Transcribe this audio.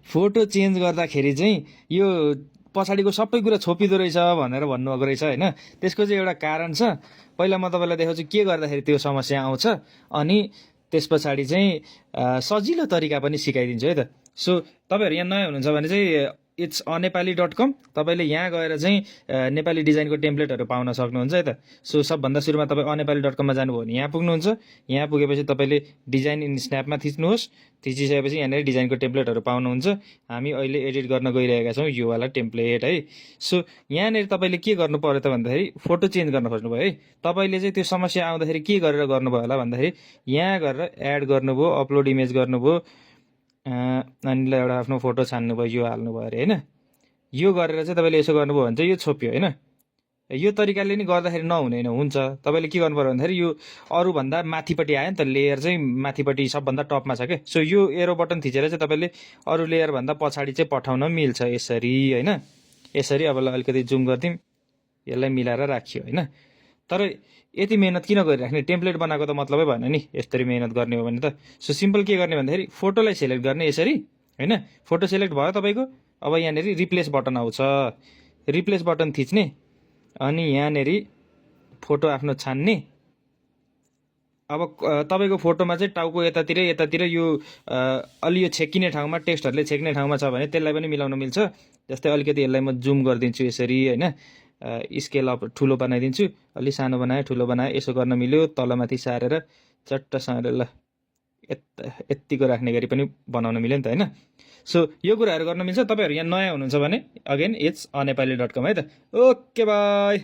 Photo change गर्दाखेरि चाहिँ यो पछाडिको सबै कुरा छोपिँदो रहेछ भनेर भन्नुभएको रहेछ होइन। त्यसको चाहिँ एउटा कारण छ। पहिला म तपाईँलाई देखाउँछु के गर्दाखेरि त्यो समस्या आउँछ, अनि त्यस पछाडि चाहिँ सजिलो तरिका पनि सिकाइदिन्छु है त। सो तपाईँहरू यहाँ नयाँ हुनुहुन्छ भने चाहिँ इट्स अनेपाली.com तपाईँले यहाँ गएर चाहिँ नेपाली डिजाइनको टेम्प्लेटहरू पाउन सक्नुहुन्छ है त। सो सबभन्दा सुरुमा तपाईँ अनेपाली.com मा जानुभयो भने यहाँ पुग्नुहुन्छ। यहाँ पुगेपछि तपाईँले डिजाइन इन स्न्यापमा थिच्नुहोस्। थिचिसकेपछि यहाँनिर डिजाइनको टेम्प्लेटहरू पाउनुहुन्छ। हामी अहिले एडिट गर्न गइरहेका छौँ यो वाला टेम्प्लेट है। सो यहाँनिर तपाईँले के गर्नु पर्यो त भन्दाखेरि फोटो चेन्ज गर्न खोज्नुभयो है। तपाईँले चाहिँ त्यो समस्या आउँदाखेरि के गरेर गर्नुभयो होला भन्दाखेरि यहाँ गरेर एड गर्नुभयो, अपलोड इमेज गर्नुभयो, अनि एउटा आफ्नो फोटो छान्नुभयो, यो हाल्नुभयो अरे होइन। यो गरेर चाहिँ तपाईँले यसो गर्नुभयो भने चाहिँ यो छोप्यो होइन। यो तरिकाले नि गर्दाखेरि नहुने होइन, हुन्छ। तपाईँले के गर्नु पर्यो भन्दाखेरि यो अरूभन्दा माथिपट्टि आयो नि त, लेयर चाहिँ माथिपट्टि सबभन्दा टपमा छ क्या। सो यो एरो बटन थिचेर चाहिँ तपाईँले अरू लेयरभन्दा पछाडि चाहिँ पठाउन मिल्छ यसरी होइन। यसरी अब अलिकति जुम गरिदिउँ, यसलाई मिलाएर राखियो होइन। तर यति मेहनत किन गरिराख्ने, टेम्प्लेट बनाएको त मतलबै भएन नि यसरी मेहनत गर्ने हो भने त। सो सिम्पल के गर्ने भन्दाखेरि फोटोलाई सेलेक्ट गर्ने यसरी होइन। फोटो सेलेक्ट भयो तपाईँको। अब यहाँनिर रिप्लेस बटन आउँछ, रिप्लेस बटन थिच्ने, अनि यहाँनिर फोटो आफ्नो छान्ने। अब तपाईँको फोटोमा चाहिँ टाउको यतातिर यो अलि यो छेकिने ठाउँमा, टेक्स्टहरूले छेक्ने ठाउँमा छ भने त्यसलाई पनि मिलाउन मिल्छ। जस्तै अलिकति यसलाई म जुम गरिदिन्छु यसरी होइन। स्केल अप ठुलो बनाइदिन्छु, अलि सानो बनाएँ, ठुलो बनाएँ, यसो गर्न मिल्यो। तलमाथि सारेर चट्टसँगले ल यत्तिको राख्ने गरी पनि बनाउन मिल्यो नि त होइन। सो यो कुराहरू गर्न मिल्छ। तपाईँहरू यहाँ नयाँ हुनुहुन्छ भने अगेन इट्स अनेपाली.com है त। Okay by.